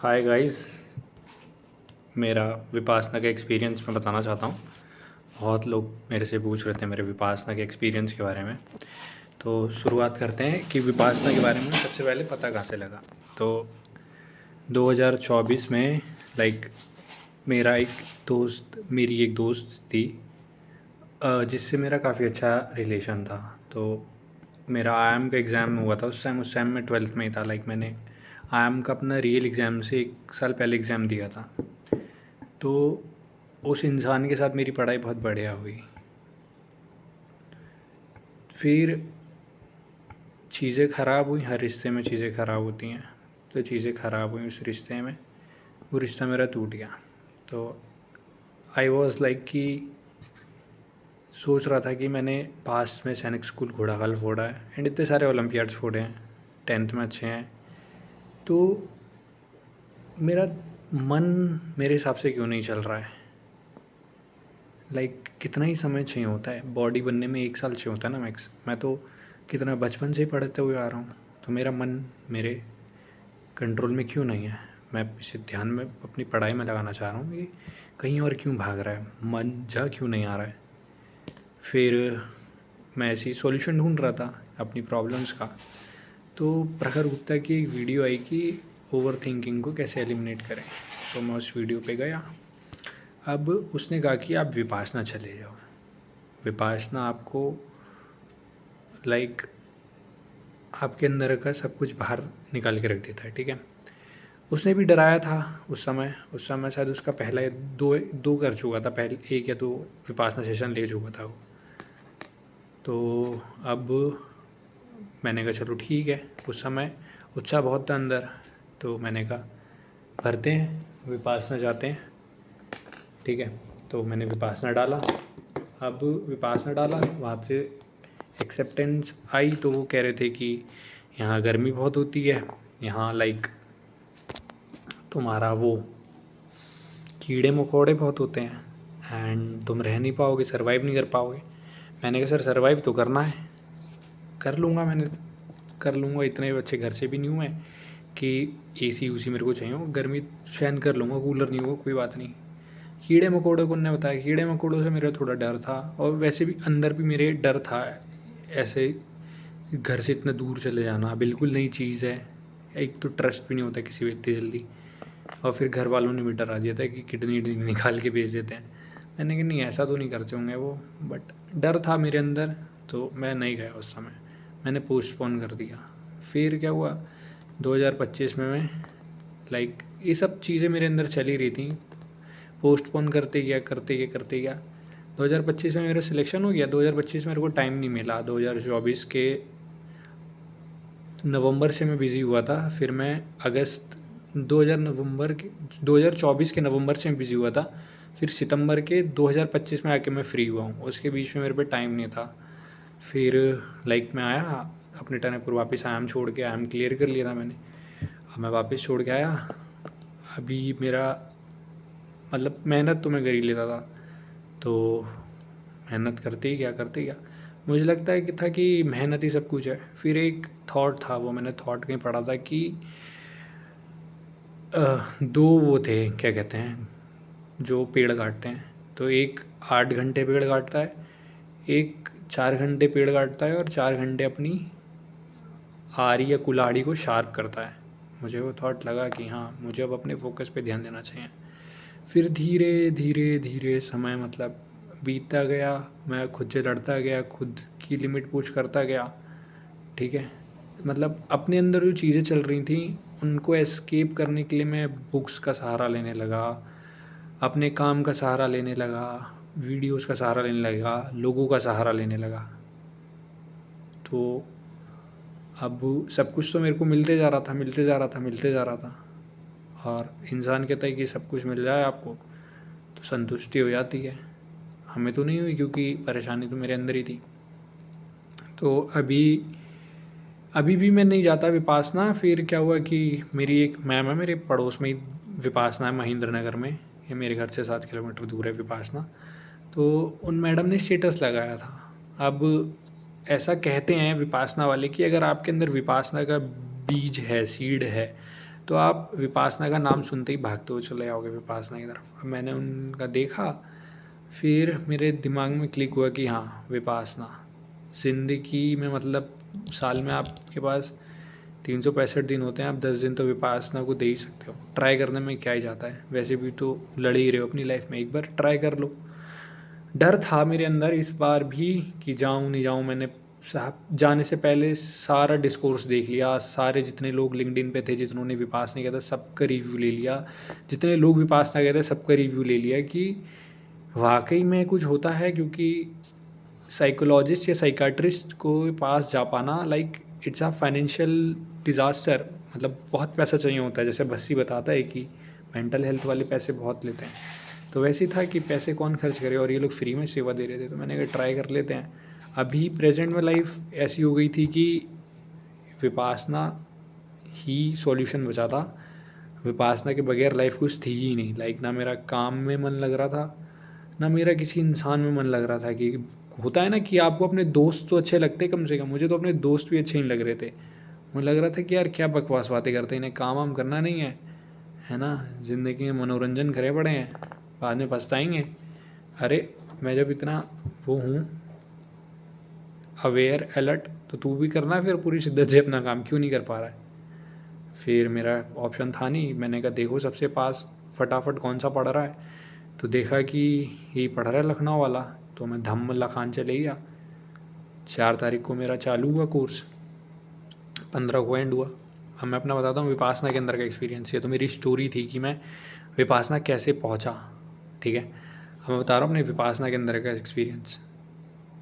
Hi guys, मेरा विपासना का experience मैं बताना चाहता हूँ। बहुत लोग मेरे से पूछ रहे थे मेरे विपासना के एक्सपीरियंस के बारे में। तो शुरुआत करते हैं कि विपासना के बारे में सबसे पहले पता कहाँ से लगा। तो 2024 में लाइक मेरी एक दोस्त थी, जिससे मेरा काफ़ी अच्छा रिलेशन था। तो मेरा आईएम का एग्ज़ाम हुआ था उस टाइम मैं 12th में ही था। लाइक मैंने आईएम का अपना रियल एग्ज़ाम से 1 साल पहले एग्ज़ाम दिया था। तो उस इंसान के साथ मेरी पढ़ाई बहुत बढ़िया हुई। फिर चीज़ें ख़राब हुई, हर रिश्ते में चीज़ें ख़राब होती हैं। तो चीज़ें ख़राब हुई उस रिश्ते में, वो रिश्ता मेरा टूट गया। तो आई वॉज़ लाइक कि सोच रहा था कि मैंने पास्ट में सैनिक स्कूल घोड़ाखाल फोड़ा है एंड इतने सारे ओलंपियाड्स फोड़े हैं, 10th में अच्छे हैं। तो मेरा मन मेरे हिसाब से क्यों नहीं चल रहा है। लाइक कितना ही समय चाहिए होता है बॉडी बनने में, 1 साल चाहिए होता है ना मैक्स। मैं तो कितना बचपन से ही पढ़ते हुए आ रहा हूँ। तो मेरा मन मेरे कंट्रोल में क्यों नहीं है। मैं इसे ध्यान में अपनी पढ़ाई में लगाना चाह रहा हूँ कि कहीं और क्यों भाग रहा है, मन जा क्यों नहीं आ रहा है। फिर मैं ऐसी सॉल्यूशन ढूंढ रहा था अपनी प्रॉब्लम्स का। तो प्रखर गुप्ता की एक वीडियो आई कि ओवर थिंकिंग को कैसे एलिमिनेट करें। तो मैं उस वीडियो पे गया। अब उसने कहा कि आप विपासना चले जाओ। विपासना आपको लाइक आपके अंदर का सब कुछ बाहर निकाल के रख देता है, ठीक है। उसने भी डराया था उस समय शायद उसका पहला या दो कर चुका था, पहले 1 या 2 विपासना सेशन ले चुका था वो। तो अब मैंने कहा चलो ठीक है। उस समय उत्साह बहुत था अंदर, तो मैंने कहा भरते हैं, विपासना जाते हैं, ठीक है। तो मैंने विपासना डाला। अब विपासना डाला, वहाँ से एक्सेप्टेंस आई। तो वो कह रहे थे कि यहाँ गर्मी बहुत होती है, यहाँ लाइक तुम्हारा वो कीड़े मकोड़े बहुत होते हैं एंड तुम रह नहीं पाओगे, सर्वाइव नहीं कर पाओगे। मैंने कहा सर सर्वाइव तो करना है, कर लूँगा, मैंने कर लूँगा। इतने अच्छे घर से भी नहीं हूँ मैं कि एसी उसी मेरे को चाहिए हो, गर्मी सहन कर लूँगा, कूलर नहीं होगा कोई बात नहीं। कीड़े मकोड़ों को उन्होंने बताया, कीड़े मकोड़ों से मेरा थोड़ा डर था और वैसे भी अंदर भी मेरे डर था। ऐसे घर से इतना दूर चले जाना बिल्कुल नई चीज़ है, एक तो ट्रस्ट भी नहीं होता किसी पे इतनी जल्दी, और फिर घर वालों ने भी डरा दिया था कि किडनी निकाल के भेज देते हैं। मैंने कहा नहीं ऐसा तो नहीं करते होंगे वो, बट डर था मेरे अंदर, तो मैं नहीं गया उस समय, मैंने पोस्टपोन कर दिया। फिर क्या हुआ 2025 में मैं लाइक ये सब चीज़ें मेरे अंदर चली रही थी, पोस्टपोन करते गया। 2025 में मेरा सिलेक्शन हो गया। 2025 में मेरे को टाइम नहीं मिला। 2024 के नवंबर से मैं बिज़ी हुआ था। फिर मैं अगस्त 2024 के नवंबर से मैं बिज़ी हुआ था। फिर सितंबर के 2025 में आके मैं फ्री हुआ हूँ। उसके बीच में मेरे पे टाइम नहीं था। फिर लाइक मैं आया अपने टनकपुर वापस, आयाम छोड़ के, आयाम क्लियर कर लिया था मैंने। अब मैं वापस छोड़ के आया। अभी मेरा मतलब मेहनत तो मैं कर ही लेता था, तो मेहनत करते ही क्या मुझे लगता है कि था कि मेहनत ही सब कुछ है। फिर एक थॉट था, वो मैंने थॉट कहीं पढ़ा था कि दो वो थे, क्या कहते हैं, जो पेड़ काटते हैं। तो एक 8 घंटे पेड़ काटता है, एक 4 घंटे पेड़ काटता है और 4 घंटे अपनी आरी या कुल्हाड़ी को शार्प करता है। मुझे वो थॉट लगा कि हाँ मुझे अब अपने फोकस पे ध्यान देना चाहिए। फिर धीरे धीरे धीरे समय मतलब बीतता गया, मैं खुद से लड़ता गया, खुद की लिमिट पुश करता गया, ठीक है। मतलब अपने अंदर जो चीज़ें चल रही थी उनको एस्केप करने के लिए मैं बुक्स का सहारा लेने लगा, अपने काम का सहारा लेने लगा, वीडियोस का सहारा लेने लगा, लोगों का सहारा लेने लगा। तो अब सब कुछ तो मेरे को मिलते जा रहा था। और इंसान कहता है कि सब कुछ मिल जाए आपको तो संतुष्टि हो जाती है। हमें तो नहीं हुई क्योंकि परेशानी तो मेरे अंदर ही थी। तो अभी भी मैं नहीं जाता विपासना। फिर क्या हुआ कि मेरी एक मैम है, मेरे पड़ोस में ही विपासना है, महेंद्र नगर में। ये मेरे घर से 7 किलोमीटर दूर है विपासना। तो उन मैडम ने स्टेटस लगाया था। अब ऐसा कहते हैं विपासना वाले कि अगर आपके अंदर विपासना का बीज है, सीड है, तो आप विपासना का नाम सुनते ही भागते हुए चले जाओगे विपासना की तरफ। अब मैंने उनका देखा, फिर मेरे दिमाग में क्लिक हुआ कि हाँ विपासना ज़िंदगी में मतलब साल में आपके पास 365 दिन होते हैं, आप 10 दिन तो विपासना को दे ही सकते हो। ट्राई करने में क्या ही जाता है, वैसे भी तो लड़ ही रहे हो अपनी लाइफ में, एक बार ट्राई कर लो। डर था मेरे अंदर इस बार भी कि जाऊँ नहीं जाऊँ। मैंने जाने से पहले सारा डिस्कोर्स देख लिया, सारे जितने लोग लिंक्डइन पे थे जिन्होंने विपासना किया था सबका रिव्यू ले लिया, जितने लोग विपासना गए थे सबका रिव्यू ले लिया कि वाकई में कुछ होता है। क्योंकि साइकोलॉजिस्ट या साइकाट्रिस्ट को पास जा पाना like it's a financial disaster, मतलब बहुत पैसा चाहिए होता है। जैसे बस्सी बताता है कि मेंटल हेल्थ वाले पैसे बहुत लेते हैं, तो वैसे ही था कि पैसे कौन खर्च करे, और ये लोग फ्री में सेवा दे रहे थे, तो मैंने कहा ट्राई कर लेते हैं। अभी प्रेजेंट में लाइफ ऐसी हो गई थी कि विपासना ही सॉल्यूशन बचा था। विपासना के बगैर लाइफ कुछ थी ही नहीं। लाइक ना मेरा काम में मन लग रहा था, ना मेरा किसी इंसान में मन लग रहा था। कि होता है ना कि आपको अपने दोस्त तो अच्छे लगते कम से कम, मुझे तो अपने दोस्त भी अच्छे नहीं लग रहे थे। मुझे लग रहा था कि यार क्या बकवास बातें करते हैं, इन्हें काम वाम करना नहीं है ना, ज़िंदगी में मनोरंजन करे पड़े हैं, बाद में पछताएंगे। अरे मैं जब इतना वो हूँ अवेयर अलर्ट, तो तू भी करना फिर पूरी शिद्दत से अपना काम, क्यों नहीं कर पा रहा है। फिर मेरा ऑप्शन था नहीं, मैंने कहा देखो सबसे पास फटाफट कौन सा पढ़ रहा है, तो देखा कि यही पढ़ रहा है लखनऊ वाला, तो मैं धम्म खान चले गया। 4 तारीख को मेरा चालू हुआ कोर्स, 15 को एंड हुआ। अब मैं अपना बताता हूँ विपासना के अंदर का एक्सपीरियंस। ये तो मेरी स्टोरी थी कि मैं विपासना कैसे पहुँचा, ठीक है। अब मैं बता रहा हूँ अपने विपासना के अंदर का एक्सपीरियंस।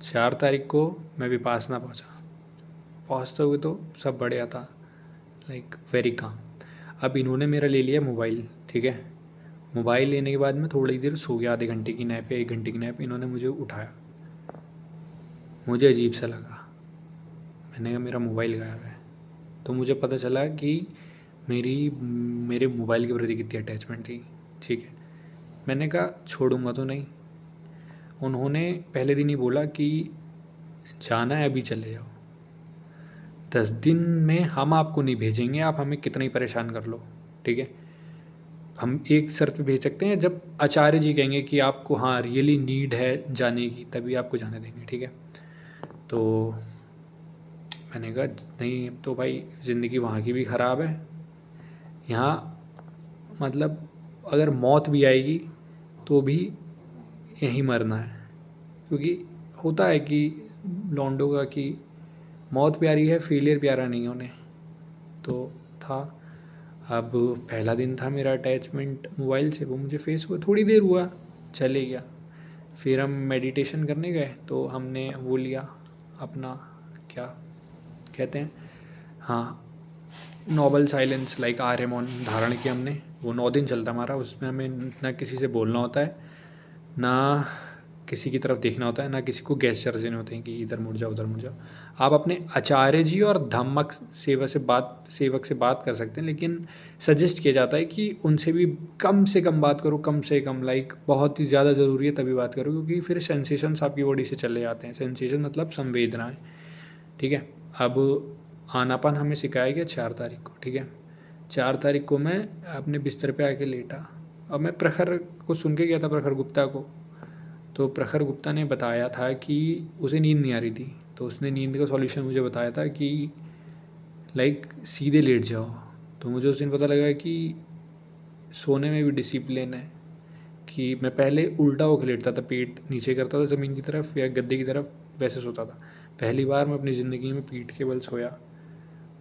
4 तारीख को मैं विपासना पहुँचा, पहुँचते हुए तो सब बढ़िया था, लाइक वेरी काम। अब इन्होंने मेरा ले लिया मोबाइल, ठीक है। मोबाइल लेने के बाद मैं थोड़ी देर सो गया, आधे घंटे की नैप या 1 घंटे की नैप। इन्होंने मुझे उठाया, मुझे अजीब सा लगा, मैंने कहा मेरा मोबाइल गायब है। तो मुझे पता चला कि मेरे मोबाइल के प्रति कितनी अटैचमेंट थी, ठीक है। मैंने कहा छोड़ूंगा तो नहीं। उन्होंने पहले दिन ही बोला कि जाना है अभी चले जाओ, 10 दिन में हम आपको नहीं भेजेंगे, आप हमें कितना ही परेशान कर लो, ठीक है। हम एक शर्त पे भेज सकते हैं, जब आचार्य जी कहेंगे कि आपको हाँ रियली नीड है जाने की, तभी आपको जाने देंगे, ठीक है। तो मैंने कहा नहीं, तो भाई ज़िंदगी वहाँ की भी ख़राब है, यहाँ मतलब अगर मौत भी आएगी तो भी यहीं मरना है। क्योंकि होता है कि लौंडों का कि मौत प्यारी है, फेलियर प्यारा नहीं है उन्हें, तो था। अब पहला दिन था मेरा अटैचमेंट मोबाइल से, वो मुझे फेस हुआ, थोड़ी देर हुआ चले गया। फिर हम मेडिटेशन करने गए, तो हमने वो लिया अपना, क्या कहते हैं, हाँ नोबल साइलेंस लाइक आर्यमोन धारण किया हमने। वो 9 दिन चलता हमारा, उसमें हमें ना किसी से बोलना होता है, ना किसी की तरफ देखना होता है, ना किसी को गेस्चर्स देने होते हैं कि इधर मुड़ जाओ उधर मुड़ जाओ। आप अपने आचार्य जी और धम्मक सेवक से बात कर सकते हैं, लेकिन सजेस्ट किया जाता है कि उनसे भी कम से कम बात करो, कम से कम, लाइक बहुत ही ज़्यादा ज़रूरी है तभी बात करो, क्योंकि फिर सेंसेशंस आपकी बॉडी से चले जाते हैं। सेंसेशन मतलब संवेदनाएं, ठीक है। अब आनापान हमें सिखाया गया 4 तारीख को, ठीक है। 4 तारीख को मैं अपने बिस्तर पे आके लेटा। अब मैं प्रखर को सुन के गया था, प्रखर गुप्ता को। तो प्रखर गुप्ता ने बताया था कि उसे नींद नहीं आ रही थी, तो उसने नींद का सॉल्यूशन मुझे बताया था कि लाइक सीधे लेट जाओ। तो मुझे उस दिन पता लगा कि सोने में भी डिसिप्लिन है। कि मैं पहले उल्टा होकर लेटता था, पेट नीचे करता था ज़मीन की तरफ या गद्दे की तरफ, वैसे सोता था। पहली बार मैं अपनी ज़िंदगी में पीठ के बल सोया,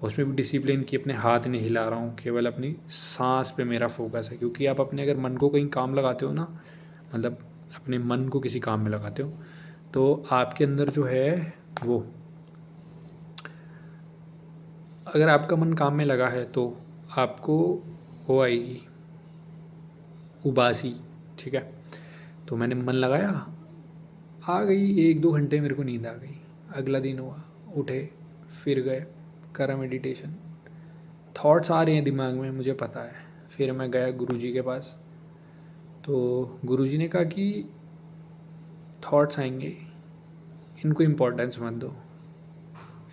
उसमें भी डिसिप्लिन की, अपने हाथ नहीं हिला रहा हूँ, केवल अपनी सांस पे मेरा फोकस है। क्योंकि आप अपने अगर मन को कहीं काम लगाते हो ना, मतलब अपने मन को किसी काम में लगाते हो, तो आपके अंदर जो है वो, अगर आपका मन काम में लगा है तो आपको वो आएगी उबासी, ठीक है। तो मैंने मन लगाया, आ गई 1-2 घंटे मेरे को नींद आ गई। अगला दिन हुआ, उठे, फिर गए, करा मेडिटेशन। थॉट्स आ रहे हैं दिमाग में, मुझे पता है। फिर मैं गया गुरुजी के पास, तो गुरुजी ने कहा कि थॉट्स आएंगे, इनको इम्पोर्टेंस मत दो,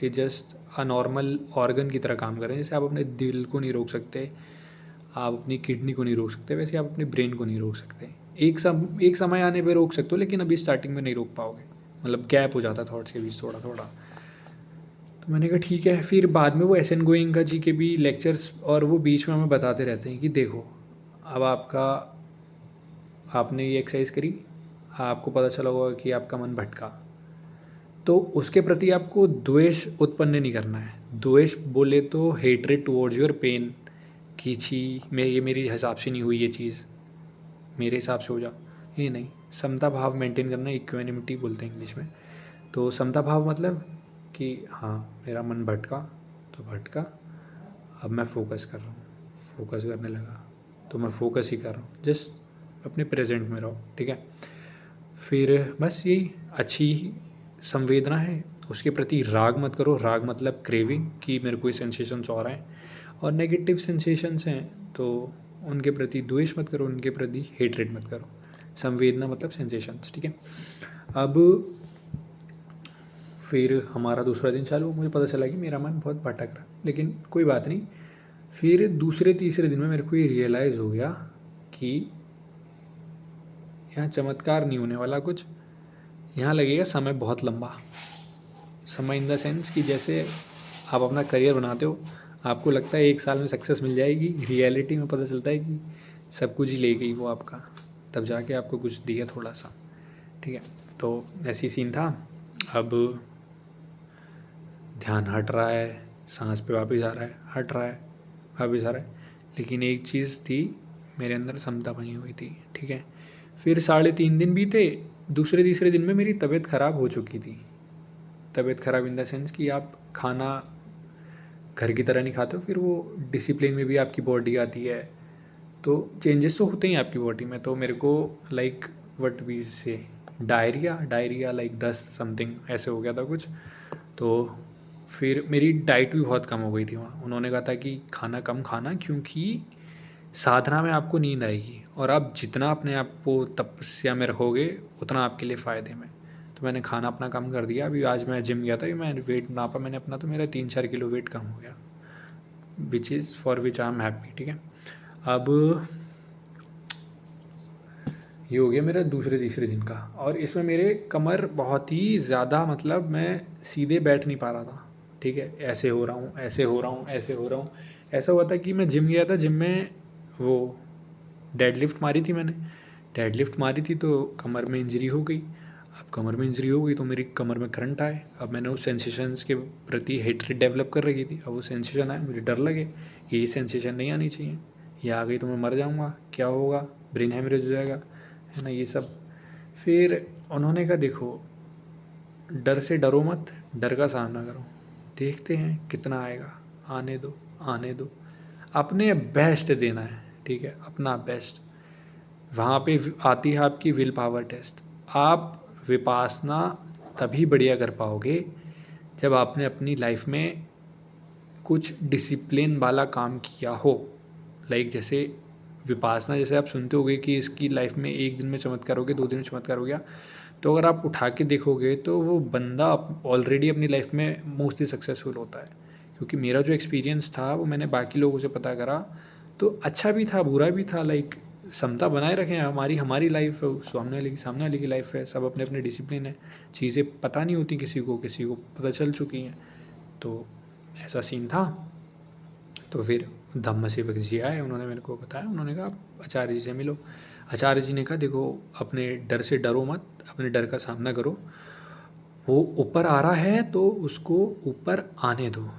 ये जस्ट अ नॉर्मल ऑर्गन की तरह काम करें। जैसे आप अपने दिल को नहीं रोक सकते, आप अपनी किडनी को नहीं रोक सकते, वैसे आप अपने ब्रेन को नहीं रोक सकते। एक समय आने पे रोक सकते हो, लेकिन अभी स्टार्टिंग में नहीं रोक पाओगे, मतलब गैप हो जाता थॉट्स के बीच थोड़ा थोड़ा। तो मैंने कहा ठीक है। फिर बाद में वो एस एन गोइंका जी के भी लेक्चर्स और वो बीच में हमें बताते रहते हैं कि देखो अब आपने ये एक्सरसाइज करी, आपको पता चला होगा कि आपका मन भटका, तो उसके प्रति आपको द्वेष उत्पन्न नहीं करना है। द्वेष बोले तो हेट्रेड टुवर्ड्स योर पेन, कि छी ये मेरे हिसाब से नहीं हुई ये चीज़, मेरे हिसाब से हो जा, ये नहीं। समता भाव मेंटेन करना, इक्वेनिमिटी बोलते हैं इंग्लिश में। तो समता भाव मतलब कि हाँ मेरा मन भटका तो भटका, अब मैं फोकस कर रहा हूँ, फोकस करने लगा तो मैं फोकस ही कर रहा हूँ, जस्ट अपने प्रेजेंट में रहो, ठीक है। फिर बस यही अच्छी संवेदना है, उसके प्रति राग मत करो। राग मतलब क्रेविंग, कि मेरे को ये सेंसेशंस हो रहे हैं, और नेगेटिव सेंसेशंस हैं तो उनके प्रति द्वेष मत करो, उनके प्रति हेट्रेड मत करो। संवेदना मतलब सेंसेशंस, ठीक है। अब फिर हमारा दूसरा दिन चालू, मुझे पता चला कि मेरा मन बहुत भटक रहा, लेकिन कोई बात नहीं। फिर दूसरे तीसरे दिन में मेरे को ये रियलाइज़ हो गया कि यहाँ चमत्कार नहीं होने वाला कुछ, यहाँ लगेगा समय बहुत लंबा। समय इन द सेंस कि जैसे आप अपना करियर बनाते हो, आपको लगता है 1 साल में सक्सेस मिल जाएगी, रियलिटी में पता चलता है कि सब कुछ ही ले गई वो आपका, तब जाके आपको कुछ दिया थोड़ा सा, ठीक है। तो ऐसी सीन था। अब ध्यान हट रहा है, सांस पे वापस आ रहा है, हट रहा है, वापस आ रहा है, लेकिन एक चीज़ थी मेरे अंदर, समता बनी हुई थी, ठीक है। फिर 3.5 दिन बीते, दूसरे तीसरे दिन में मेरी तबीयत ख़राब हो चुकी थी। तबीयत ख़राब इन द सेंस कि आप खाना घर की तरह नहीं खाते हो, फिर वो डिसिप्लिन में भी आपकी बॉडी आती है, तो चेंजेस तो होते ही आपकी बॉडी में। तो मेरे को लाइक व्हाट वी से डायरिया लाइक 10 समथिंग ऐसे हो गया था कुछ। तो फिर मेरी डाइट भी बहुत कम हो गई थी वहाँ। उन्होंने कहा था कि खाना कम खाना, क्योंकि साधना में आपको नींद आएगी, और आप जितना अपने आप को तपस्या में रखोगे उतना आपके लिए फ़ायदे में। तो मैंने खाना अपना कम कर दिया। अभी आज मैं जिम गया था, मैं वेट नापा मैंने अपना, तो मेरा 3-4 किलो वेट कम हो गया, which is for which I am happy, ठीक है। अब ये हो गया मेरा दूसरे तीसरे दिन का, और इसमें मेरे कमर बहुत ही ज़्यादा, मतलब मैं सीधे बैठ नहीं पा रहा था, ठीक है। ऐसे हो रहा हूँ, ऐसे हो रहा हूँ, ऐसे हो रहा हूँ। ऐसा हुआ था कि मैं जिम गया था, जिम में वो डेडलिफ्ट मारी थी मैंने, डेडलिफ्ट मारी थी तो कमर में इंजरी हो गई। अब कमर में इंजरी हो गई तो मेरी कमर में करंट आए। अब मैंने उस सेंसेशंस के प्रति हेट्रेड डेवलप कर रखी थी। अब वो सेंसेशन आए, मुझे डर लगे कि ये सेंसेशन नहीं आनी चाहिए, ये आ गई तो मैं मर जाऊँगा, क्या होगा, ब्रेन हेमरेज हो जाएगा, है ना, ये सब। फिर उन्होंने कहा देखो डर से डरो मत, डर का सामना करो, देखते हैं कितना आएगा, आने दो, आने दो, अपने बेस्ट देना है, ठीक है, अपना बेस्ट। वहाँ पे आती है आपकी विल पावर टेस्ट। आप विपासना तभी बढ़िया कर पाओगे जब आपने अपनी लाइफ में कुछ डिसिप्लिन वाला काम किया हो। लाइक जैसे विपासना, जैसे आप सुनते होगे कि इसकी लाइफ में 1 दिन में चमत्कार हो गया, 2 दिन में चमत्कार हो गया, तो अगर आप उठा के देखोगे तो वो बंदा ऑलरेडी अपनी लाइफ में मोस्टली सक्सेसफुल होता है। क्योंकि मेरा जो एक्सपीरियंस था वो मैंने बाकी लोगों से पता करा, तो अच्छा भी था बुरा भी था। लाइक समता बनाए रखें, हमारी लाइफ है, सामने वाले की लाइफ है, सब अपने अपने डिसिप्लिन है, चीज़ें पता नहीं होती किसी को पता चल चुकी हैं। तो ऐसा सीन था। तो फिर धम्म सेवक जी आए, उन्होंने मेरे को बताया, उन्होंने कहा आप आचार्य जी से मिलो। आचार्य जी ने कहा देखो अपने डर से डरो मत, अपने डर का सामना करो, वो ऊपर आ रहा है तो उसको ऊपर आने दो,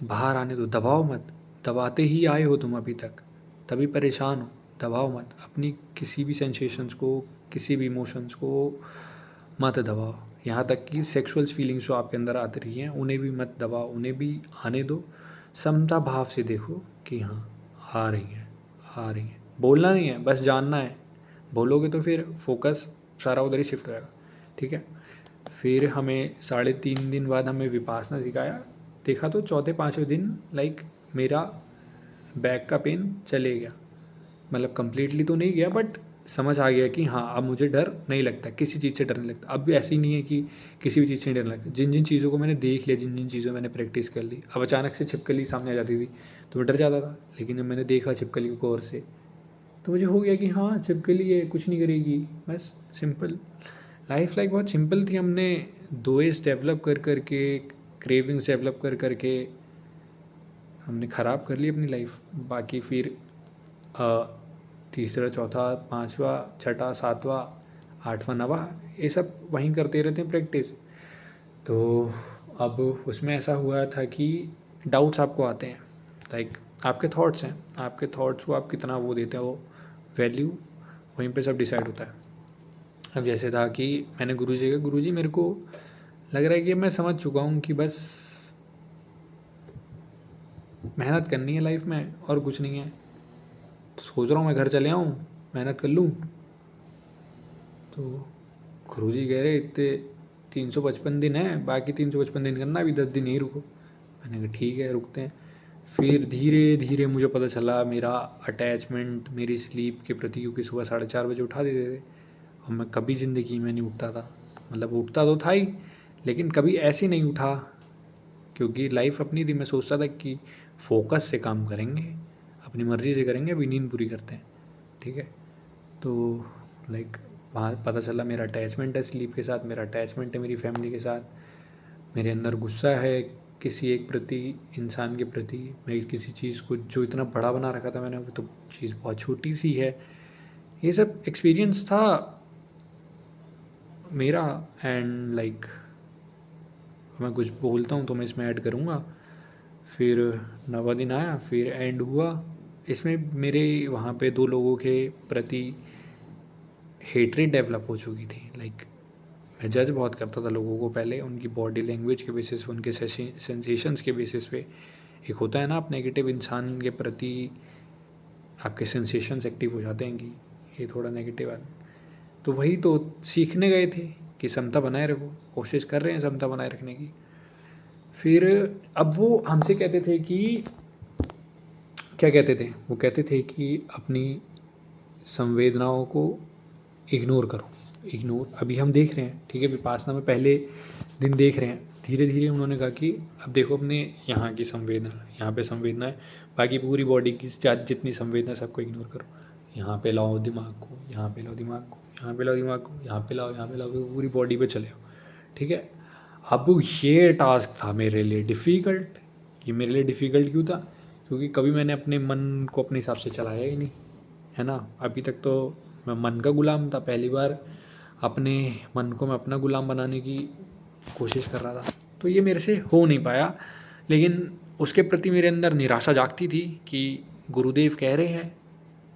बाहर आने दो, दबाओ मत। दबाते ही आए हो तुम अभी तक, तभी परेशान हो, दबाओ मत अपनी किसी भी सेंसेशंस को, किसी भी इमोशंस को मत दबाओ। यहाँ तक कि सेक्सुअल फीलिंग्स जो आपके अंदर आती रही हैं उन्हें भी मत दबाओ, उन्हें भी आने दो। समता भाव से देखो कि हाँ आ रही है, आ रही है। बोलना नहीं है, बस जानना है। बोलोगे तो फिर फोकस सारा उधर ही शिफ्ट हो जाएगा, ठीक है। फिर हमें 3.5 दिन बाद हमें विपासना सिखाया। देखा तो चौथे पाँचवें दिन लाइक मेरा बैक का पेन चले गया, मतलब कम्प्लीटली तो नहीं गया बट समझ आ गया कि हाँ, अब मुझे डर नहीं लगता, किसी चीज़ से डर नहीं लगता। अब भी ऐसे ही नहीं है कि किसी भी चीज़ से नहीं डर लगता। जिन जिन चीज़ों को मैंने देख लिया, जिन जिन चीज़ों में मैंने प्रैक्टिस कर ली, अब अचानक से छिपकली सामने आ जाती थी तो मैं डर जाता था, लेकिन जब मैंने देखा छिपकली को गौर से तो मुझे हो गया कि हाँ, छिपकली है, कुछ नहीं करेगी, बस सिंपल। लाइफ बहुत सिंपल थी। हमने दोएस डेवलप कर करके, क्रेविंग्स डेवलप कर करके हमने ख़राब कर ली अपनी लाइफ। बाकी फिर तीसरा, चौथा, पाँचवा, छठा, सातवां, आठवां, नवा, ये सब वहीं करते रहते हैं प्रैक्टिस। तो अब उसमें ऐसा हुआ था कि डाउट्स आपको आते हैं, लाइक आपके थॉट्स हैं, आपके थॉट्स को आप कितना वो देते हो वैल्यू, वहीं पे सब डिसाइड होता है। अब जैसे था कि मैंने गुरुजी का, गुरुजी मेरे को लग रहा है कि मैं समझ चुका हूँ कि बस मेहनत करनी है लाइफ में और कुछ नहीं है। तो सोच रहा हूँ मैं घर चले आऊँ, मेहनत कर लूँ। तो गुरुजी कह रहे इतने 355 दिन है, बाकी 355 दिन करना, अभी 10 दिन यहीं रुको। मैंने कहा ठीक है, रुकते हैं। फिर धीरे धीरे मुझे पता चला मेरा अटैचमेंट मेरी स्लीप के प्रति, क्योंकि सुबह 4:30 बजे उठा देते थे और मैं कभी ज़िंदगी में नहीं उठता था। मतलब उठता तो था ही, लेकिन कभी ऐसे नहीं उठा, क्योंकि लाइफ अपनी थी। मैं सोचता था कि फोकस से काम करेंगे, अपनी मर्ज़ी से करेंगे, अभी नींद पूरी करते हैं, ठीक है। तो लाइक वहाँ पता चला मेरा अटैचमेंट है स्लीप के साथ, मेरा अटैचमेंट है मेरी फैमिली के साथ, मेरे अंदर गुस्सा है किसी एक प्रति, इंसान के प्रति। मैं किसी चीज़ को जो इतना बड़ा बना रखा था मैंने, वो तो चीज़ बहुत छोटी सी है। ये सब एक्सपीरियंस था मेरा। एंड लाइक मैं कुछ बोलता हूँ तो मैं इसमें ऐड करूँगा। फिर 9वां दिन आया, फिर एंड हुआ। इसमें मेरे वहाँ पे 2 लोगों के प्रति हेट्रेड डेवलप हो चुकी थी। लाइक मैं जज बहुत करता था लोगों को पहले, उनकी बॉडी लैंग्वेज के बेसिस पे, उनके सेंसेशंस के बेसिस पे। एक होता है ना, आप नेगेटिव इंसान के प्रति आपके सेंसेशंस एक्टिव हो जाते हैं कि ये थोड़ा नेगेटिव है। तो वही तो सीखने गए थे कि समता बनाए रखो, कोशिश कर रहे हैं समता बनाए रखने की। फिर अब वो हमसे कहते थे कि, क्या कहते थे वो, कहते थे कि अपनी संवेदनाओं को इग्नोर करो। इग्नोर अभी हम देख रहे हैं, ठीक है, विपासना में पहले दिन देख रहे हैं। धीरे धीरे उन्होंने कहा कि अब देखो अपने यहाँ की संवेदना, यहाँ पे संवेदना है, बाकी पूरी बॉडी की जितनी संवेदना सबको इग्नोर करो। यहाँ पे लाओ दिमाग को, यहाँ पे लाओ दिमाग को, यहाँ पे लाओ दिमाग को, यहाँ पे लाओ, यहाँ पे लाओ, पूरी बॉडी पे चले आओ, ठीक है। अब ये टास्क था मेरे लिए डिफ़िकल्ट। ये मेरे लिए डिफ़िकल्ट क्यों था? क्योंकि कभी मैंने अपने मन को अपने हिसाब से चलाया ही नहीं, है ना। अभी तक तो मैं मन का गुलाम था, पहली बार अपने मन को मैं अपना गुलाम बनाने की कोशिश कर रहा था। तो ये मेरे से हो नहीं पाया, लेकिन उसके प्रति मेरे अंदर निराशा जागती थी कि गुरुदेव कह रहे हैं,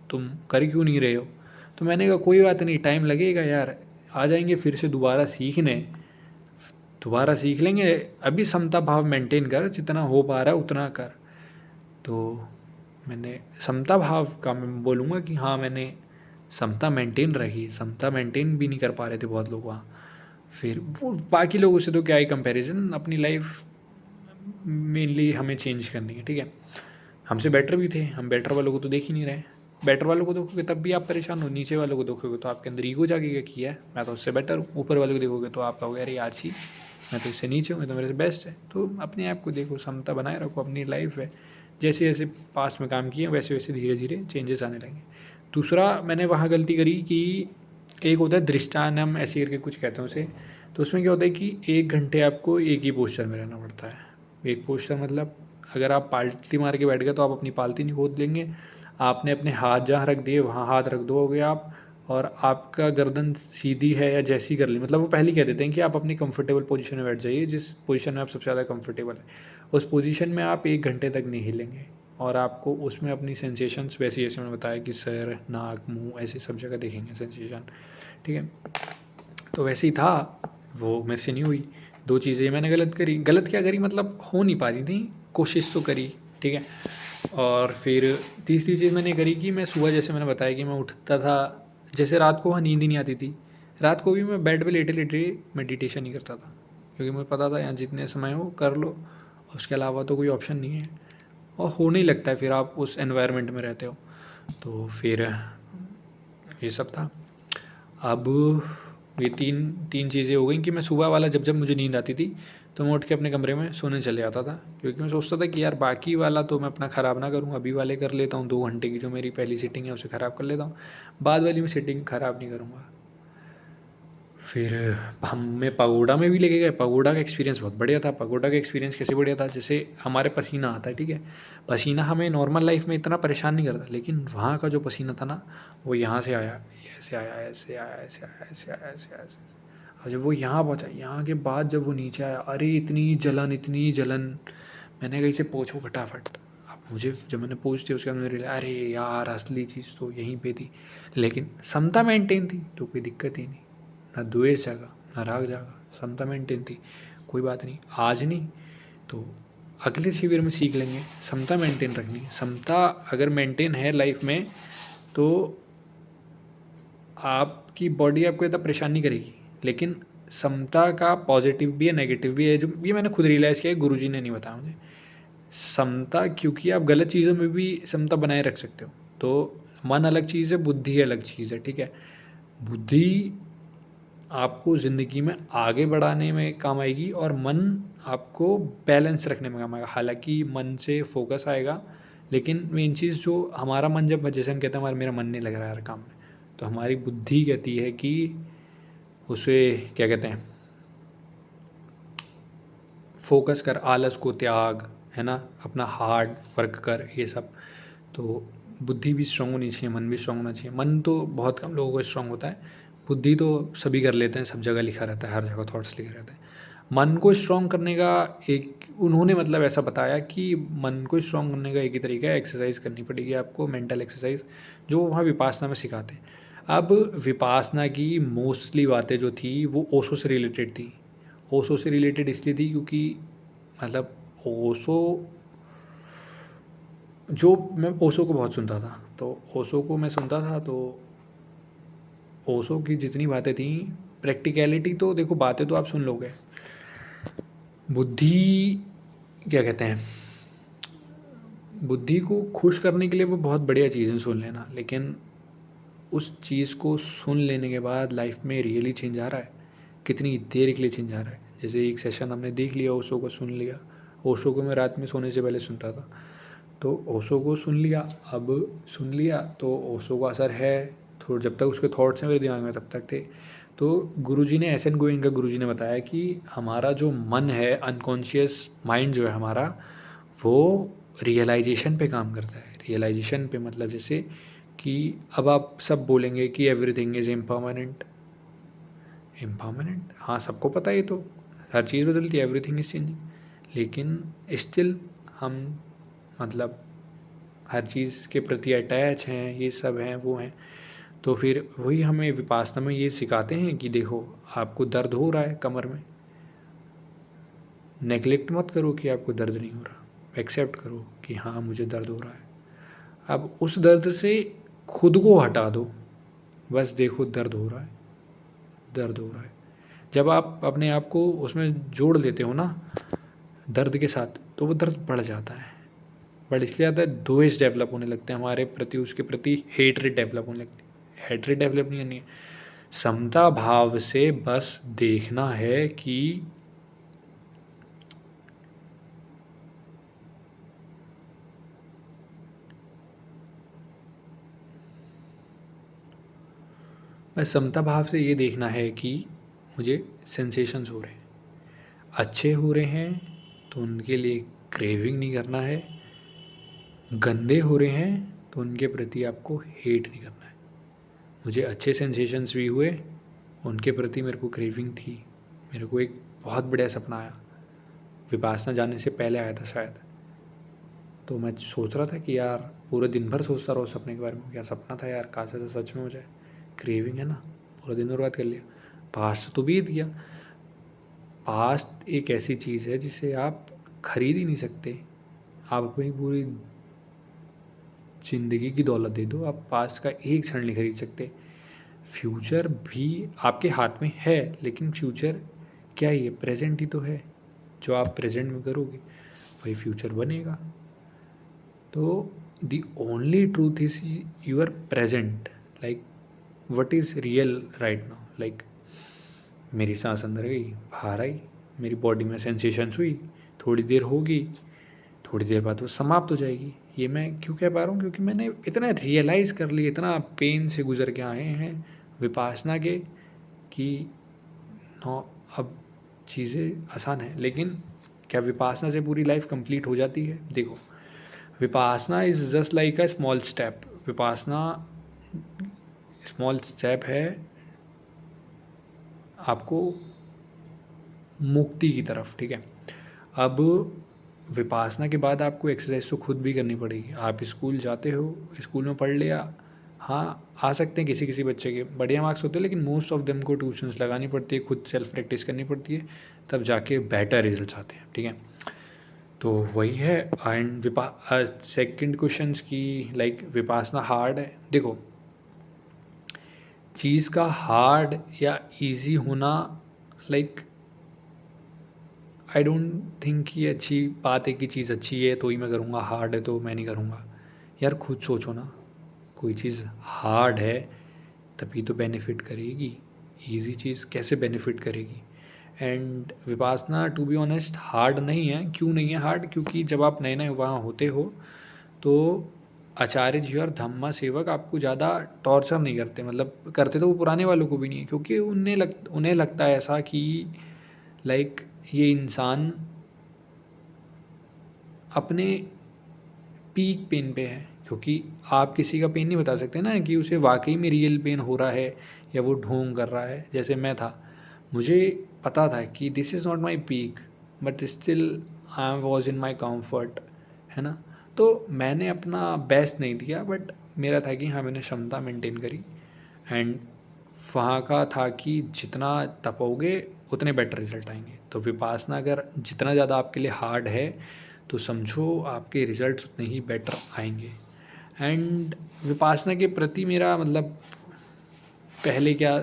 तुम कर क्यों नहीं रहे हो। तो मैंने कहा कोई बात नहीं, टाइम लगेगा यार, आ जाएंगे फिर से दोबारा सीखने, दोबारा सीख लेंगे। अभी समता भाव मेंटेन कर, जितना हो पा रहा है उतना कर। तो मैंने समता भाव का मैं बोलूँगा कि हाँ, मैंने समता मेंटेन रखी। समता मेंटेन भी नहीं कर पा रहे थे बहुत लोग वहाँ। फिर वो बाकी लोगों से तो क्या ही कंपैरिजन, अपनी लाइफ मेनली हमें चेंज करनी है, ठीक है। हमसे बेटर भी थे, हम बेटर वालों को तो देख ही नहीं रहे। बेटर वालों को देखोगे तब भी आप परेशान हो, नीचे वालों को देखोगे तो आपके अंदर ईगो जागेगा कि है मैं तो उससे बेटर हूँ। ऊपर वालों को देखोगे तो आप कहोगे अरे यार छी, मैं तो इससे नीचे हूँ, मैं तो मेरे से बेस्ट है। तो अपने आप को देखो, समता बनाए रखो, अपनी लाइफ है। जैसे जैसे पास में काम किए वैसे वैसे धीरे धीरे चेंजेस आने लगे। दूसरा मैंने वहाँ गलती करी कि एक होता है दृष्टानम ऐसे करके कुछ कहते हैं उसे। तो उसमें क्या होता है कि 1 घंटे आपको एक ही पोस्चर में रहना पड़ता है। एक पोस्चर मतलब अगर आप पालती मार के बैठ गए तो आप अपनी पालती नहीं खोद लेंगे। आपने अपने हाथ जहाँ रख दिए वहाँ हाथ रख दोगे आप, और आपका गर्दन सीधी है या जैसी कर ली, मतलब वो पहले ही कह देते हैं कि आप अपनी कंफर्टेबल पोजीशन में बैठ जाइए, जिस पोजीशन में आप सबसे ज़्यादा कंफर्टेबल है उस पोजीशन में आप 1 घंटे तक नहीं हिलेंगे। और आपको उसमें अपनी सेंसेशंस वैसी, जैसे मैंने बताया कि सर, नाक, मुंह, ऐसे सब जगह देखेंगे सेंसेशन, ठीक है। तो वैसे ही था, वो मेरे से नहीं हुई। 2 चीज़ें मैंने गलत करी। गलत क्या करी मतलब हो नहीं पा रही थी, कोशिश तो करी, ठीक है। और फिर तीसरी चीज़ मैंने करी कि मैं सुबह, जैसे मैंने बताया कि मैं उठता था, जैसे रात को वहाँ नींद ही नहीं आती थी, रात को भी मैं बेड पे लेटे लेटे मेडिटेशन ही करता था, क्योंकि मुझे पता था यहाँ जितने समय हो कर लो, उसके अलावा तो कोई ऑप्शन नहीं है। और होने लगता है फिर आप उस एनवायरनमेंट में रहते हो। तो फिर ये सब था। अब ये तीन चीज़ें हो गई कि मैं सुबह वाला जब मुझे नींद आती थी तो मैं उठ के अपने कमरे में सोने चले जाता था, क्योंकि मैं सोचता था कि यार बाकी वाला तो मैं अपना ख़राब ना करूँ, अभी वाले कर लेता हूँ, 2 घंटे की जो मेरी पहली सीटिंग है उसे ख़राब कर लेता हूँ, बाद वाली में सीटिंग ख़राब नहीं करूँगा। फिर हमें पगोडा में भी लेके गए। पगोडा का एक्सपीरियंस बहुत बढ़िया था। पगोडा का एक्सपीरियंस कैसे बढ़िया था, जैसे हमारे पसीना आता है, ठीक है, पसीना हमें नॉर्मल लाइफ में इतना परेशान नहीं करता, लेकिन वहाँ का जो पसीना था ना, वो यहाँ से आया, ऐसे आया, ऐसे आया, ऐसे आया, ऐसे आया, ऐसे आया, और जब वो यहाँ पहुँचा, यहाँ के बाद जब वो नीचे आया, अरे इतनी जलन, इतनी जलन, मैंने कहीं से पोंछो फटाफट। अब मुझे जब मैंने पोंछ दिया उसके बाद मेरे लिए, अरे यार असली चीज़ तो यहीं पे थी, लेकिन समता मेंटेन थी तो कोई दिक्कत ही नहीं, ना द्वेष जागा ना राग जागा, समता मेंटेन थी, कोई बात नहीं। आज नहीं तो अगले शिविर में सीख लेंगे समता मेंटेन रखनी। समता अगर मेंटेन है लाइफ में तो आपकी बॉडी आपको इतना परेशान नहीं करेगी, लेकिन समता का पॉजिटिव भी है नेगेटिव भी है, जो ये मैंने खुद रियलाइज़ किया है, गुरुजी ने नहीं बताया मुझे। समता, क्योंकि आप गलत चीज़ों में भी समता बनाए रख सकते हो। तो मन अलग चीज़ है, बुद्धि अलग चीज़ है, ठीक है। बुद्धि आपको ज़िंदगी में आगे बढ़ाने में काम आएगी और मन आपको बैलेंस रखने में काम आएगा। हालांकि मन से फोकस आएगा, लेकिन मेन चीज़ जो हमारा मन, जब जैसे हम कहते हैं हमारा मेरा मन नहीं लग रहा है यार काम में, तो हमारी बुद्धि कहती है कि उसे क्या कहते हैं, फोकस कर, आलस को त्याग, है ना, अपना हार्ड वर्क कर, ये सब। तो बुद्धि भी स्ट्रांग होनी चाहिए, मन भी स्ट्रांग होना चाहिए। मन तो बहुत कम लोगों को स्ट्रांग होता है, बुद्धि तो सभी कर लेते हैं, सब जगह लिखा रहता है, हर जगह थॉट्स लिखे रहते हैं। मन को स्ट्रांग करने का एक उन्होंने मतलब ऐसा बताया कि मन को स्ट्रांग करने का एक ही तरीका है, एक्सरसाइज करनी पड़ेगी आपको, मेंटल एक्सरसाइज, जो वहाँ विपासना में सिखाते हैं। अब विपासना की मोस्टली बातें जो थी वो ओशो से रिलेटेड थी। ओशो से रिलेटेड इसलिए थी क्योंकि मतलब ओशो, जो मैं ओशो को बहुत सुनता था, तो ओशो को मैं सुनता था, तो ओशो की जितनी बातें थी, प्रैक्टिकलिटी तो देखो, बातें तो आप सुन लोगे, बुद्धि क्या कहते हैं, बुद्धि को खुश करने के लिए वो बहुत बढ़िया चीज़ें सुन लेना, लेकिन उस चीज़ को सुन लेने के बाद लाइफ में रियली चेंज आ रहा है, कितनी देर के लिए चेंज आ रहा है। जैसे एक सेशन हमने देख लिया, ओशो को सुन लिया, ओशो को मैं रात में सोने से पहले सुनता था, तो ओशो को सुन लिया, अब सुन लिया तो ओशो का असर है, थोड़ा जब तक उसके थॉट्स हैं मेरे दिमाग में तब तक थे। तो गुरुजी ने, एस एन गोइंग का गुरुजी ने बताया कि हमारा जो मन है, अनकॉन्शियस माइंड जो है हमारा, वो रियलाइजेशन पे काम करता है। रियलाइजेशन पे मतलब जैसे कि अब आप सब बोलेंगे कि एवरीथिंग इज़ इम्परमानेंट, इम्परमानेंट, हाँ सबको पता है, ये तो हर चीज़ बदलती है, एवरीथिंग इज़ चेंजिंग, लेकिन स्टिल हम मतलब हर चीज़ के प्रति अटैच हैं, ये सब हैं, वो हैं। तो फिर वही हमें विपासना में ये सिखाते हैं कि देखो आपको दर्द हो रहा है कमर में, नेगलेक्ट मत करो कि आपको दर्द नहीं हो रहा, एक्सेप्ट करो कि हाँ मुझे दर्द हो रहा है। अब उस दर्द से खुद को हटा दो, बस देखो दर्द हो रहा है, दर्द हो रहा है। जब आप अपने आप को उसमें जोड़ देते हो ना दर्द के साथ, तो वो दर्द बढ़ जाता है, बढ़ इसलिए आता है, द्वेष डेवलप होने लगते हैं हमारे प्रति, उसके प्रति हेटरेट डेवलप होने लगती है। हेटरेट डेवलप नहीं करनी है, समता भाव से बस देखना है कि बस समता भाव से ये देखना है कि मुझे सेंसेशंस हो रहे हैं, अच्छे हो रहे हैं तो उनके लिए क्रेविंग नहीं करना है, गंदे हो रहे हैं तो उनके प्रति आपको हेट नहीं करना है। मुझे अच्छे सेंसेशंस भी हुए, उनके प्रति मेरे को क्रेविंग थी। मेरे को एक बहुत बढ़िया सपना आया, विपासना जाने से पहले आया था शायद, तो मैं सोच रहा था कि यार पूरे दिन भर सोचता रहा उस सपने के बारे में, क्या सपना था यार, काश ऐसा सच में हो जाए। क्रेविंग है ना, पूरा दिन भर बात कर लिया, पास्ट तो बीत गया। पास्ट एक ऐसी चीज़ है जिसे आप खरीद ही नहीं सकते, आप अपनी पूरी ज़िंदगी की दौलत दे दो, आप पास्ट का एक क्षण नहीं खरीद सकते। फ्यूचर भी आपके हाथ में है, लेकिन फ्यूचर क्या ही है, प्रेजेंट ही तो है, जो आप प्रेजेंट में करोगे वही फ्यूचर बनेगा। तो the only truth is your present, like what is real right now, like मेरी सांस अंदर गई, बाहर आई, मेरी बॉडी में सेंसेशंस हुई, थोड़ी देर होगी, थोड़ी देर बाद वो समाप्त हो जाएगी। ये मैं क्यों कह पा रहा हूँ? क्योंकि मैंने इतना रियलाइज़ कर लिया, इतना पेन से गुजर के आए हैं विपासना के, कि नो अब चीज़ें आसान है। लेकिन क्या विपासना से पूरी लाइफ कंप्लीट हो जाती है? देखो, Vipassana is just like a small step. Vipassana small step है आपको मुक्ति की तरफ, ठीक है। अब विपासना के बाद आपको एक्सरसाइज तो खुद भी करनी पड़ेगी। आप स्कूल जाते हो, स्कूल में पढ़ लिया, हाँ आ सकते हैं किसी किसी बच्चे के बढ़िया मार्क्स होते हैं, लेकिन मोस्ट ऑफ देम को ट्यूशन्स लगानी पड़ती है, खुद सेल्फ प्रैक्टिस करनी पड़ती है, तब जाके बेटर रिजल्ट्स आते हैं, ठीक है। तो वही है। एंड सेकंड क्वेश्चन की लाइक विपासना हार्ड है। देखो, चीज़ का हार्ड या इजी होना लाइक आई डोंट थिंक कि अच्छी बात है कि चीज़ अच्छी है तो ही मैं करूँगा, हार्ड है तो मैं नहीं करूँगा। यार खुद सोचो ना, कोई चीज़ हार्ड है तभी तो बेनिफिट करेगी, इजी चीज़ कैसे बेनिफिट करेगी? And Vipassana to be honest hard नहीं है। क्यों नहीं है हार्ड? क्योंकि जब आप नए नए वहाँ होते हो तो आचार्य जी और धम्मा सेवक आपको ज़्यादा टॉर्चर नहीं करते, मतलब करते तो वो पुराने वालों को भी नहीं है, क्योंकि उन्हें लगता है ऐसा कि लाइक ये इंसान अपने पीक पेन पे है। क्योंकि आप किसी का पेन नहीं बता सकते ना कि उसे वाकई में रियल पेन हो रहा है या वो ढोंग कर रहा है। जैसे मैं था, मुझे पता था कि this is not my peak, but still I was in my comfort, है ना। तो मैंने अपना बेस्ट नहीं दिया, बट मेरा था कि हाँ मैंने क्षमता मेंटेन करी। एंड वहाँ का था कि जितना तपोगे उतने बेटर रिजल्ट आएंगे। तो विपासना अगर जितना ज़्यादा आपके लिए हार्ड है तो समझो आपके रिजल्ट्स उतने ही बेटर आएंगे। एंड विपासना के प्रति मेरा मतलब पहले क्या,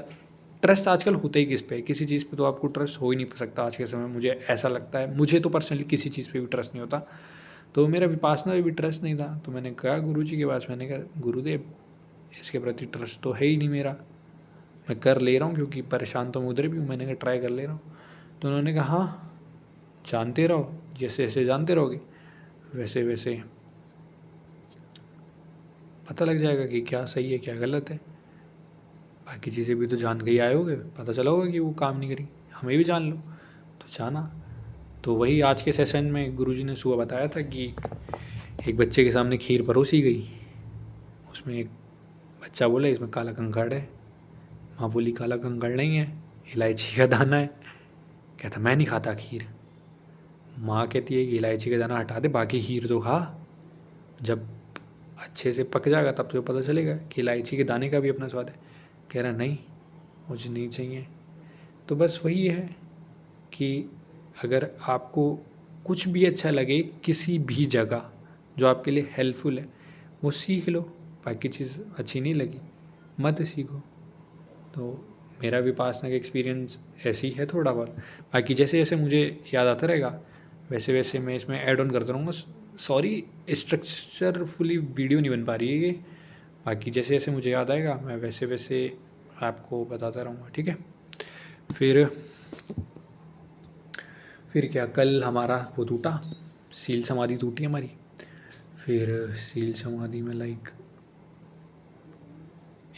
ट्रस्ट आजकल होता ही किस पे, किसी चीज़ पे तो आपको ट्रस्ट हो ही नहीं सकता आज के समय। मुझे ऐसा लगता है, मुझे तो पर्सनली किसी चीज़ पे भी ट्रस्ट नहीं होता। तो मेरा विपासना पे भी ट्रस्ट नहीं था। तो मैंने कहा गुरुजी के पास, मैंने कहा गुरुदेव इसके प्रति ट्रस्ट तो है ही नहीं मेरा, मैं कर ले रहा हूँ क्योंकि परेशान तो मैं उधर भी हूँ। मैंने कहा ट्राई कर ले रहा हूँ। तो उन्होंने कहा हाँ जानते रहो, जैसे जैसे जानते रहोगे वैसे वैसे पता लग जाएगा कि क्या सही है क्या गलत है। बाकी चीज़ें भी तो जान के ही आए होगे, पता चला होगा कि वो काम नहीं करी, हमें भी जान लो। तो जाना। तो वही आज के सेशन में गुरुजी ने सुबह बताया था कि एक बच्चे के सामने खीर परोसी गई, उसमें एक बच्चा बोला इसमें काला कंकड़ है। माँ बोली काला कंकड़ नहीं है, इलायची का दाना है। कहता मैं नहीं खाता खीर। माँ कहती है कि इलायची का दाना हटा दे, बाकी खीर तो खा, जब अच्छे से पक जाएगा तब तो पता चलेगा कि इलायची के दाने का भी अपना स्वाद है। कह रहा नहीं मुझे नहीं चाहिए। तो बस वही है कि अगर आपको कुछ भी अच्छा लगे किसी भी जगह जो आपके लिए हेल्पफुल है वो सीख लो, बाकी चीज़ अच्छी नहीं लगी मत सीखो। तो मेरा विपासना का एक्सपीरियंस ऐसी है थोड़ा बहुत। बाकी जैसे जैसे मुझे याद आता रहेगा वैसे वैसे मैं इसमें ऐड ऑन करता रहूँगा। सॉरी स्ट्रक्चरफुली वीडियो नहीं बन पा रही है ये, बाकी जैसे जैसे मुझे याद आएगा मैं वैसे वैसे आपको बताता रहूँगा, ठीक है। फिर क्या, कल हमारा वो टूटा, सील समाधि टूटी हमारी। फिर सील समाधि में लाइक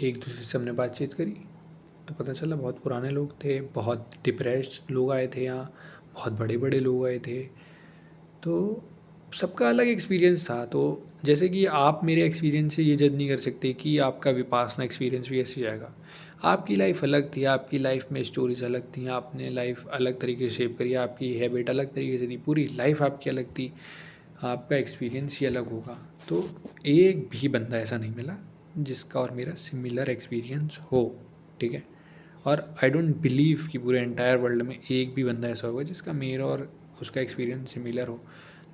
एक दूसरे से हमने बातचीत करी तो पता चला बहुत पुराने लोग थे, बहुत डिप्रेस्ड लोग आए थे यहाँ, बहुत बड़े बड़े लोग आए थे। तो सबका अलग एक्सपीरियंस था। तो जैसे कि आप मेरे एक्सपीरियंस से ये जज नहीं कर सकते कि आपका विपासना एक्सपीरियंस भी ऐसे जाएगा। आपकी लाइफ अलग थी, आपकी लाइफ में स्टोरीज अलग थी, आपने लाइफ अलग तरीके से शेप करी, आपकी हैबिट अलग तरीके से थी, पूरी लाइफ आपकी अलग थी, आपका एक्सपीरियंस ही अलग होगा। तो एक भी बंदा ऐसा नहीं मिला जिसका और मेरा सिमिलर एक्सपीरियंस हो, ठीक है। और आई डोंट बिलीव कि पूरे एंटायर वर्ल्ड में एक भी बंदा ऐसा होगा जिसका मेरा और उसका एक्सपीरियंस सिमिलर हो।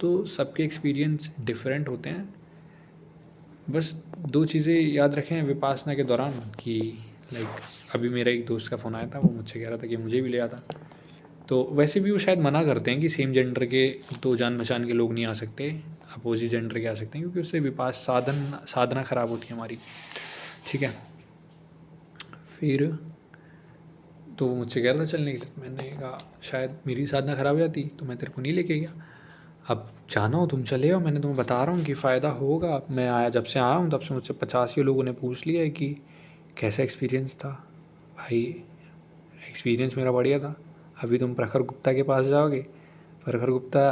तो सबके एक्सपीरियंस डिफरेंट होते हैं। बस दो चीज़ें याद रखें विपासना के दौरान कि लाइक अभी मेरा एक दोस्त का फ़ोन आया था, वो मुझसे कह रहा था कि मुझे भी ले आता। तो वैसे भी वो शायद मना करते हैं कि सेम जेंडर के दो जान पहचान के लोग नहीं आ सकते, अपोजिट जेंडर के आ सकते हैं, क्योंकि उससे साधना ख़राब होती है हमारी, ठीक है। फिर तो वो मुझसे कह रहा था चलने के लिए, तो मैंने कहा शायद मेरी साधना ख़राब हो जाती तो मैं तेरे को नहीं लेके गया। अब जाना हो तुम चले आओ, मैंने तुम्हें बता रहा हूँ कि फ़ायदा होगा। मैं आया, जब से आया हूँ तब से मुझसे 50 लोगों ने पूछ लिया है कि कैसा एक्सपीरियंस था। भाई एक्सपीरियंस मेरा बढ़िया था। अभी तुम प्रखर गुप्ता के पास जाओगे, प्रखर गुप्ता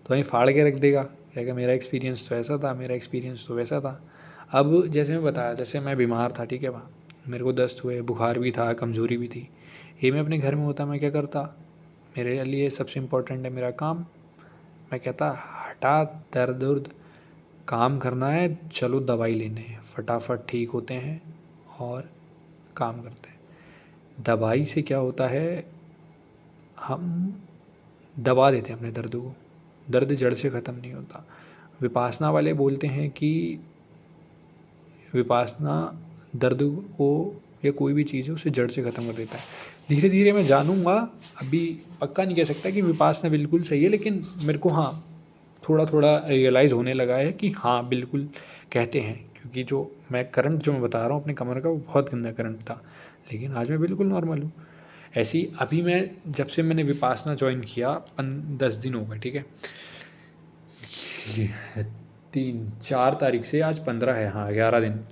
तुम्हें फाड़ के रख देगा, कहेगा मेरा एक्सपीरियंस तो ऐसा था, मेरा एक्सपीरियंस तो वैसा था। अब जैसे मैं बताया, जैसे मैं बीमार था, ठीक है, वहाँ मेरे को दस्त हुए, बुखार भी था, कमज़ोरी भी थी। ये मैं अपने घर में होता मैं क्या करता, मेरे लिए सबसे इम्पोर्टेंट है मेरा काम। मैं कहता हटा दर्द उर्द, काम करना है, चलो दवाई लेने, फटाफट ठीक होते हैं और काम करते हैं। दवाई से क्या होता है, हम दबा देते हैं अपने दर्द को, दर्द जड़ से ख़त्म नहीं होता। विपासना वाले बोलते हैं कि विपासना दर्द को या कोई भी चीज़ है उसे जड़ से ख़त्म कर देता है। धीरे धीरे मैं जानूँगा, अभी पक्का नहीं कह सकता कि विपासना बिल्कुल सही है, लेकिन मेरे को हाँ थोड़ा थोड़ा रियलाइज़ होने लगा है कि हाँ बिल्कुल कहते हैं। क्योंकि जो करंट जो मैं बता रहा हूँ अपने कमर का, वो बहुत गंदा करंट था, लेकिन आज मैं बिल्कुल नॉर्मल हूँ। ऐसे ही अभी मैं जब से मैंने विपासना ज्वाइन किया 10 दिन हो गए, ठीक है, 3-4 तारीख से आज 15 है, हाँ 11 दिन।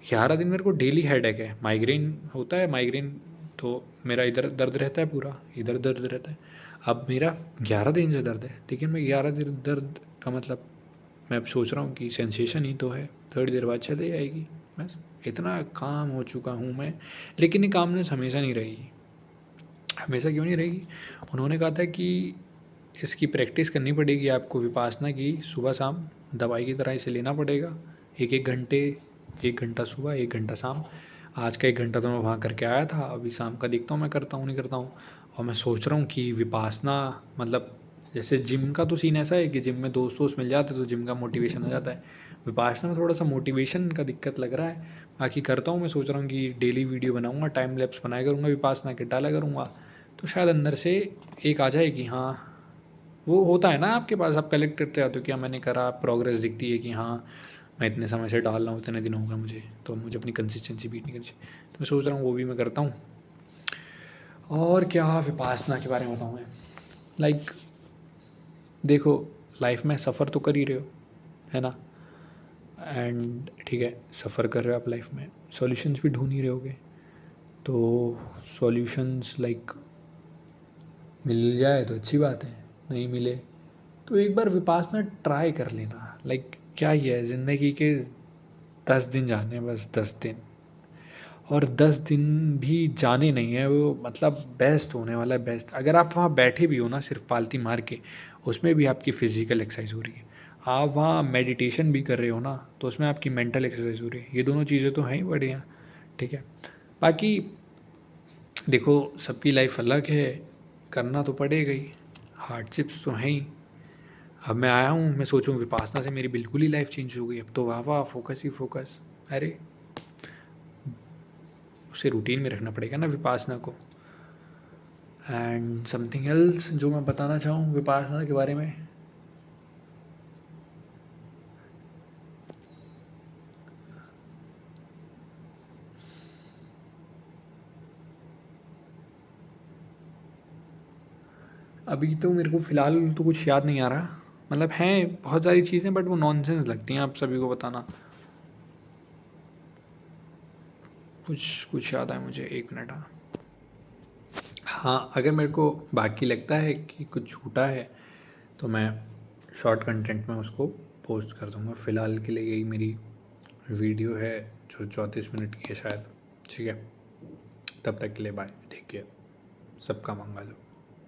11 दिन मेरे को डेली हेडेक है, माइग्रेन होता है, माइग्रेन तो मेरा इधर दर्द रहता है, पूरा इधर दर्द रहता है। अब मेरा 11 दिन से दर्द है, लेकिन मैं 11 दिन दर्द का मतलब मैं अब सोच रहा हूँ कि सेंसेशन ही तो है, थोड़ी देर बाद चले जाएगी। बस इतना काम हो चुका हूँ मैं, लेकिन ये कामनेस हमेशा नहीं रहेगी। हमेशा क्यों नहीं रहेगी, उन्होंने कहा था कि इसकी प्रैक्टिस करनी पड़ेगी आपको, विपासना की, सुबह शाम दवाई की तरह इसे लेना पड़ेगा। 1-1 घंटे, 1 घंटा सुबह 1 घंटा शाम। आज का 1 घंटा तो मैं वहाँ करके आया था, अभी शाम का देखता हूँ मैं करता हूँ नहीं करता हूँ। और मैं सोच रहा हूँ कि विपासना मतलब जैसे जिम का तो सीन ऐसा है कि जिम में दोस्त वोस्त मिल जाते तो जिम का मोटिवेशन हो जाता है। विपासना में थोड़ा सा मोटिवेशन का दिक्कत लग रहा है। बाकी करता हूँ, मैं सोच रहा हूँ कि डेली वीडियो बनाऊँगा, टाइम लैप्स बनाया करूँगा, विपासना के डाला करूँगा, तो शायद अंदर से एक आ जाए कि हाँ वो होता है ना आपके पास, आप कलेक्ट करते आते हो कि हाँ मैंने करा, प्रोग्रेस दिखती है कि हाँ मैं इतने समय से डाल रहा हूँ, इतने दिन हो गए मुझे, तो मुझे अपनी कंसिस्टेंसी बीट नहीं करनी चाहिए। तो मैं सोच रहा हूँ वो भी मैं करता हूँ। और क्या विपासना के बारे में बताऊँ मैं, लाइक देखो लाइफ में सफ़र तो कर ही रहे हो, है ना, एंड ठीक है सफ़र कर रहे हो आप लाइफ में, सॉल्यूशंस भी ढूंढ ही रहे होगे। तो सॉल्यूशंस लाइक मिल जाए तो अच्छी बात है, नहीं मिले तो एक बार विपासना ट्राई कर लेना। लाइक क्या ही है ज़िंदगी के 10 दिन जाने हैं, बस 10 दिन, और 10 दिन भी जाने नहीं है, वो मतलब बेस्ट होने वाला है, बेस्ट। अगर आप वहाँ बैठे भी हो ना सिर्फ पालती मार के, उसमें भी आपकी फ़िज़िकल एक्सरसाइज हो रही है। आप वहाँ मेडिटेशन भी कर रहे हो ना, तो उसमें आपकी मेंटल एक्सरसाइज हो रही है। ये दोनों चीज़ें तो हैं ही बढ़िया, ठीक है। बाकी देखो सबकी लाइफ अलग है, करना तो पड़ेगा ही, हार्डशिप्स तो हैं ही। अब मैं आया हूँ, मैं सोचूँ विपासना से मेरी बिल्कुल ही लाइफ चेंज हो गई, अब तो वाह वाह, फोकस ही फोकस। अरे उसे रूटीन में रखना पड़ेगा ना विपासना को। एंड समथिंग एल्स जो मैं बताना चाहूँ विपासना के बारे में, अभी तो मेरे को फ़िलहाल तो कुछ याद नहीं आ रहा, मतलब हैं बहुत सारी चीज़ें बट वो नॉनसेंस लगती हैं आप सभी को बताना। कुछ कुछ याद आया मुझे, 1 मिनट। हाँ हाँ, अगर मेरे को बाकी लगता है कि कुछ छूटा है तो मैं शॉर्ट कंटेंट में उसको पोस्ट कर दूँगा। फ़िलहाल के लिए यही मेरी वीडियो है जो 34 मिनट की है शायद, ठीक है। तब तक के लिए बाय, टेक केयर, सबका मंगल हो।